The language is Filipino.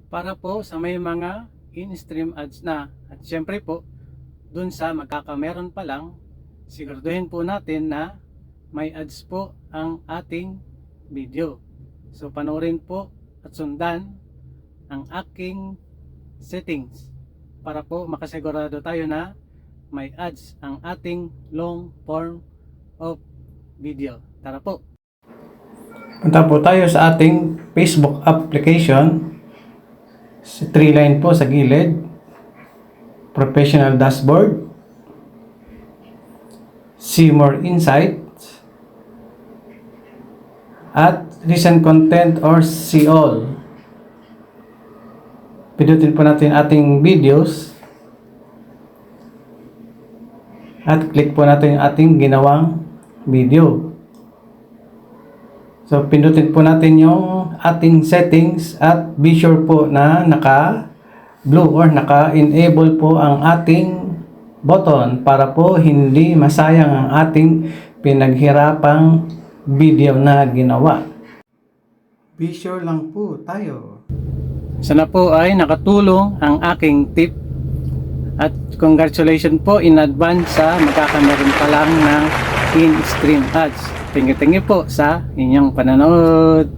para po sa may mga in-stream ads na. At syempre po, dun sa magkakameron pa lang, siguraduhin po natin na may ads po ang ating video. So panoorin po at sundan ang aking settings para po makasigurado tayo na may ads ang ating long form of video. Tara po! Punta po tayo sa ating Facebook application. Si 3 line po sa gilid. Professional dashboard. See more insights. At recent content or see all. Pindutin po natin ating videos. At click po natin yung ating ginawang video. So, pindutin po natin yung ating settings at be sure po na naka-blue or naka-enable po ang ating button para po hindi masayang ang ating pinaghirapang video na ginawa. Be sure lang po tayo. Sana po ay nakatulong ang aking tip at congratulations po in advance sa magkakameron pa lang ng in-stream ads. Thank you po sa inyong pananood.